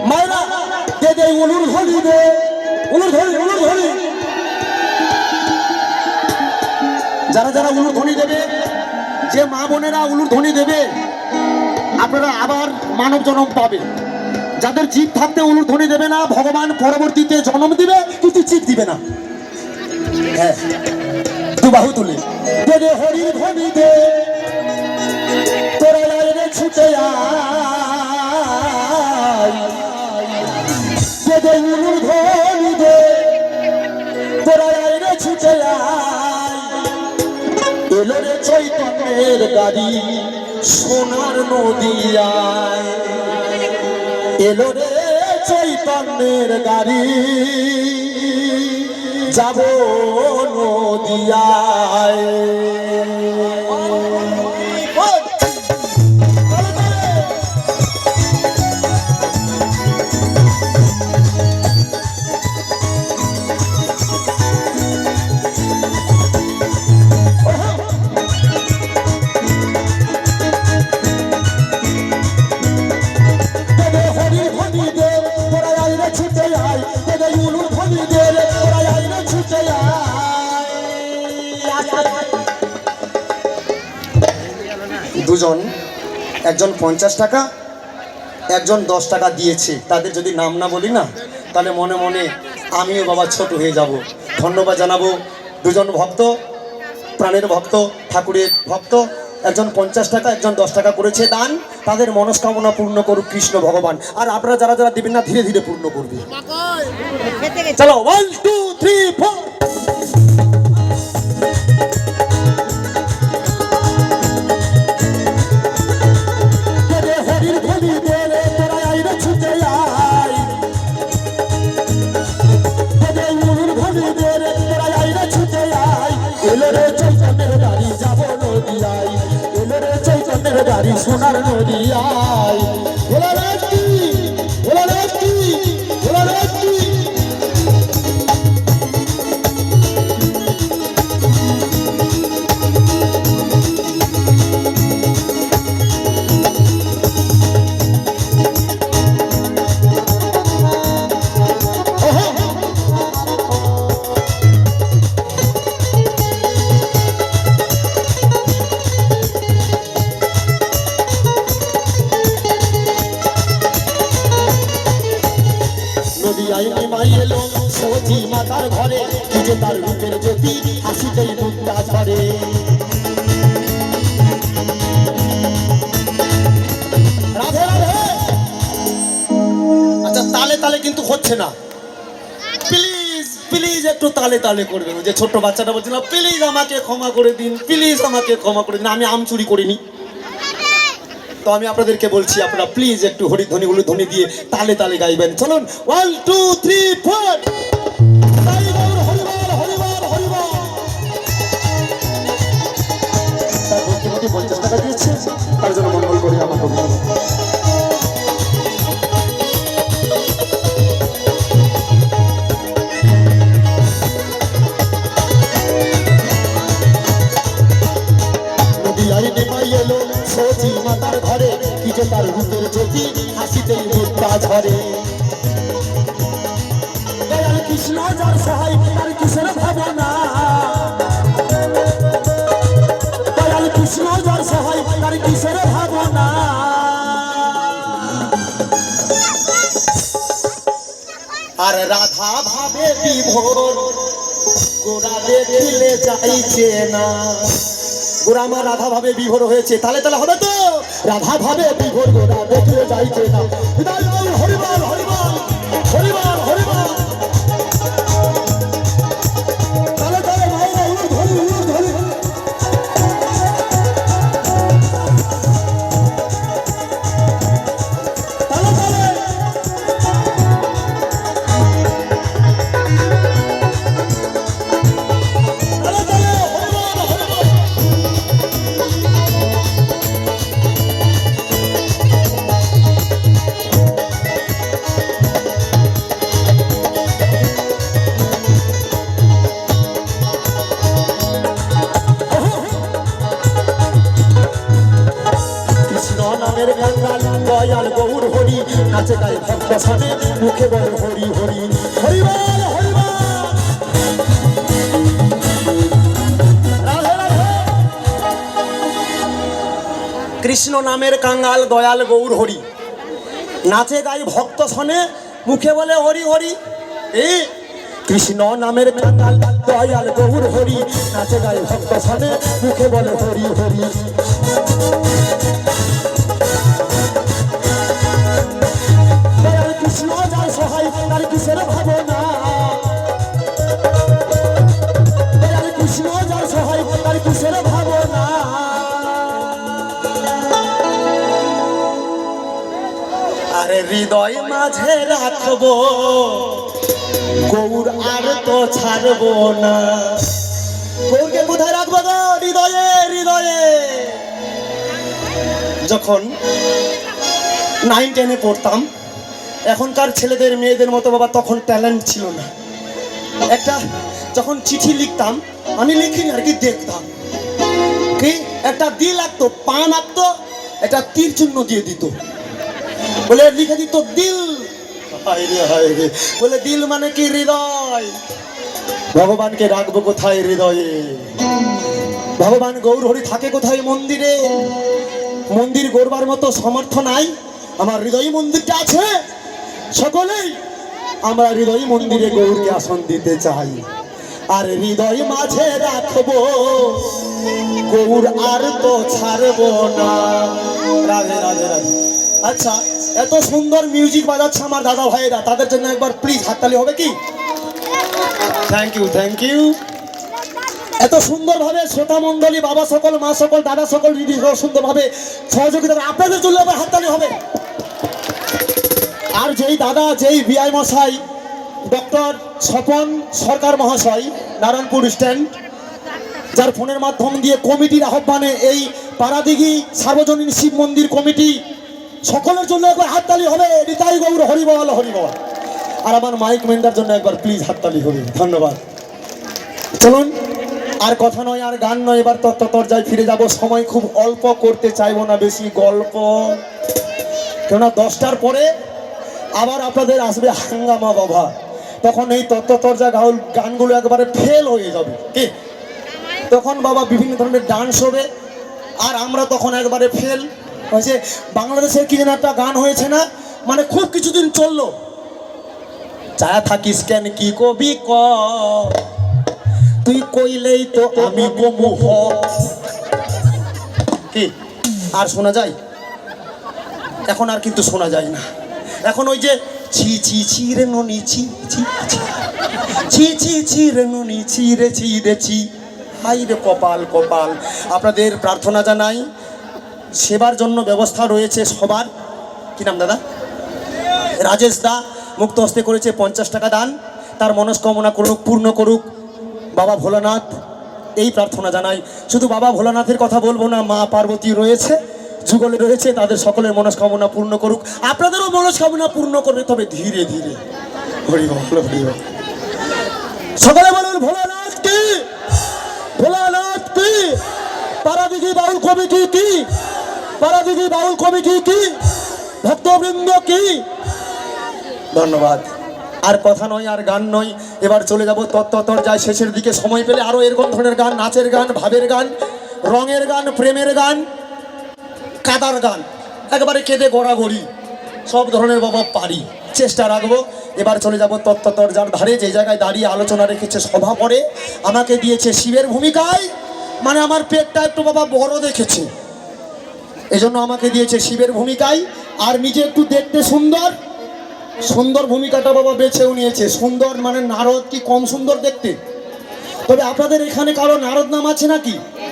মায়েরা দে দে উলুর ধরি দে, উলুর ধরি, উলুর ধরি। যারা যারা উলুর ধ্বনি দেবে, যে মা বোনেরা উলুর ধ্বনি দেবে, আপনারা আবার মানব জন্ম পাবে। যাদের জীব থাকতে উলুর ধ্বনি দেবে না, ভগবান পরবর্তীতে জন্ম দিবে কিন্তু জীব দিবে না। হ্যাঁ, দু বাহু তুলে দে দে হরির ধ্বনি দে, তোরা রে ছুটে আয়, দে দে উলুর ধ্বনি দে, তোরা রে ছুটে আয়। এলো রে চৈতন্যের গাড়ি সোনার নদিয়ায়, এলো রে চৈতন্যের গাড়ি যাব নদিয়ায়। দুজন, একজন 50 টাকা, একজন 10 টাকা দিয়েছে। তাদের যদি নাম না বলি না, তাহলে মনে মনে আমিও বাবা ছোট হয়ে যাব। ধন্যবাদ জানাবো দুজন ভক্ত, প্রাণের ভক্ত, ঠাকুরের ভক্ত। একজন 50 টাকা, একজন 10 টাকা করেছে দান। তাদের মনস্কামনা পূর্ণ করুক কৃষ্ণ ভগবান। আর আপনারা যারা যারা দিবেন না, ধীরে ধীরে পূর্ণ করবে। চলো 1 2 3 4। গাড়ি সোনার নদিয়ায়, ভোলা রাত্রি, ভোলা রাত্রি, ভোলা রাত্রি। সতী মাতার ঘরে কিছু তার রূপের জ্যোতি হাসিতেই মুক্তা ঝরে। রাধে রাধে। আচ্ছা, তালে তালে কিন্তু হচ্ছে না, প্লিজ প্লিজ একটু তালে তালে করবেন। যে ছোট্ট বাচ্চাটা বলছিল প্লিজ আমাকে ক্ষমা করে দিন, প্লিজ আমাকে ক্ষমা করে দিন। আমি আম চুরি করিনি, তো আমি আপনাদেরকে বলছি আপনারা প্লিজ একটু হরিধ্বনি উলুধ্বনি দিয়ে তালে তালে গাইবেন। চলুন 1 2 3 4। তার ভক্তিমতী 50 টাকা দিয়েছে, তার জন্য মঙ্গল করি আমার কবি। সতী মাতার ঘরে কিছু তার রূপের জ্যোতি হাসিতেই মুক্তা ঝরে। দয়াল কৃষ্ণ যার সহায় তার কিসের ভাবনা, দয়াল কৃষ্ণ যার সহায় তার কিসের ভাবনা। আর রাধা ভাবে বিভোর গোরা দেখিলে যাইছে না। গোরা আমার রাধা ভাবে বিভোর হয়েছে, তাহলে তাহলে হবে তো। রাধা ভাবে বিভোর গোরা দেখিলে যাইছে না। হরিবল হরিবল হরিবল হরিবল। তাহলে তাহলে ভাইরা উলুর ধরি উলুর ধরি। তাহলে তাহলে নামের কাঙ্গাল দয়াল গৌর হরি নাচে গায়ে ভক্ত সানে মুখে বল হরি হরি হরি বল হরি বল। রাধে রাধে। কৃষ্ণ নামের কাঙ্গাল দয়াল গৌর হরি নাচে গায়ে ভক্ত সানে মুখে বলে হরি হরি। এই কৃষ্ণ নামের কাঙ্গাল দয়াল গৌর হরি নাচে গায়ে ভক্ত সানে মুখে বলে হরি হরি। দয়াল কৃষ্ণ যার সহায় তার কিসের ভাবনা, দয়াল কৃষ্ণ যার সহায় তার কিসের ভাবনা। আরে হৃদয় মাঝে রাখবো গৌর আর তো ছাড়বো না। গৌরকে কোথায় রাখবো গো? হৃদয়ে হৃদয়ে। যখন 9-10-এ পড়তাম, এখনকার ছেলেদের মেয়েদের মতো বাবা তখন ট্যালেন্ট ছিল না। একটা যখন চিঠি লিখতাম, আমি লিখিনি আর কি, দেখতাম কি একটা দিল আঁকতো, পান আঁকতো, একটা তীর চিহ্ন দিয়ে দিত, বলে লিখে দিত দিল। বলে দিল মানে কি? হৃদয়। ভগবানকে রাখবো কোথায়? হৃদয়ে। ভগবান গৌর হরি থাকে কোথায়? মন্দিরে। মন্দির গড়বার মতো সমর্থ নাই, আমার হৃদয় মন্দিরটা আছে। সকলেই আমরা হৃদয় মন্দিরে গৌরকে আসন দিতে চাই, আর হৃদয় মাঝে রাখবো গৌর আর তো ছাড়বো না। রাধে রাধে রাধে। আচ্ছা, এত সুন্দর মিউজিক বাজাচ্ছে আমার দাদা ভাইয়েরা, তাদের জন্য একবার প্লিজ হাততালি হবে কি? Thank you thank you. এত সুন্দরভাবে শ্রোতা মণ্ডলী, বাবা সকল, মা সকল, দাদা সকল, দিদি সকল সুন্দরভাবে সহযোগিতা, আপনাদের জন্য আবার হাততালি হবে। আর যেই দাদা, যেই বিআই মশাই ডক্টর স্বপন সরকার মহাশয়, নারায়ণপুর স্ট্যান্ড, যার ফোনের মাধ্যম দিয়ে কমিটির আহ্বানে এই পাড়াদিঘি সার্বজনীন শিব মন্দির কমিটি, সকলের জন্য একবার হাততালি হবে। নিতাই গৌর হরিবল হরিবল। আর আমার মাইক মেন্ডার জন্য একবার প্লিজ হাততালি হবে। ধন্যবাদ। চলুন, আর কথা নয়, আর গান নয়, এবার তত্ত্বতর্যায় ফিরে যাব। সময় খুব অল্প, করতে চাইবো না বেশি গল্প, কেননা 10টার পরে আবার আপনাদের আসবে হাঙ্গামা বাবা। তখন এই তত্ত্বতর্যা গানগুলো একবারে ফেল হয়ে যাবে কি, তখন বাবা বিভিন্ন ধরনের ডান্স হবে, আর আমরা তখন একবারে ফেল হয়েছে। বাংলাদেশের কি যেন একটা গান হয়েছে না, মানে খুব কিছুদিন চললো, চায়া থাকিস কেন কি কবি ক, তুই কইলেই তো আমি কমু হ। কি আর শোনা যায়? এখন আর কিন্তু শোনা যায় না। এখন ওই যে ছি ছি ছি রে নুনি ছি ছি ছি ছি ছি রে নুনি ছি রে ছি রে ছি, হাই রে কপাল কপাল। আপনাদের প্রার্থনা জানাই, সেবার জন্য ব্যবস্থা রয়েছে সবার। কি নাম দাদা? রাজেশ দা মুক্ত হস্তে করেছে 50 টাকা দান, তার মনস্কামনা করুক, পূর্ণ করুক বাবা ভোলানাথ, এই প্রার্থনা জানাই। শুধু বাবা ভোলানাথের কথা বলবো না, মা পার্বতী রয়েছে, যুগলে রয়েছে, তাদের সকলের মনস্কামনা পূর্ণ করুক, আপনাদেরও মনস্কামনা পূর্ণ করবে, তবে ধীরে ধীরে। হরি বল হরি বল। সকলে বলুন ভোলানাথ কি, ভোলানাথ কি, পাড়াদিঘি বাউল কমিটি কি, পাড়াদিঘি বাউল কমিটি কি, ভক্তবৃন্দ কি। ধন্যবাদ। আর কথা নয়, আর গান নয়, এবার চলে যাব তত্ত্বতর্যায় শেষের দিকে। সময় পেলে আরো এরকম ধরনের গান, নাচের গান, ভাবের গান, রঙের গান, প্রেমের গান, কাদার গান, একবারে কেঁদে গড়াগড়ি, সব ধরনের বাবা পারি, চেষ্টা রাখবো। এবার চলে যাব তত্ত্বতর্যার ধারে, যে জায়গায় দাঁড়িয়ে আলোচনা রেখেছে সভা পড়ে, আমাকে দিয়েছে শিবের ভূমিকায়, মানে আমার পেটটা একটু বাবা বড় দেখেছে, এজন্য আমাকে দিয়েছে শিবের ভূমিকায়, আর নিজে একটু দেখতে সুন্দর, সুন্দর ভূমিকাটা বাবা বেছেও নিয়েছে। সুন্দর মানে নারদ কি কম সুন্দর দেখতে? তবে আপনাদের এখানে কারো নারদ নাম আছে নাকি?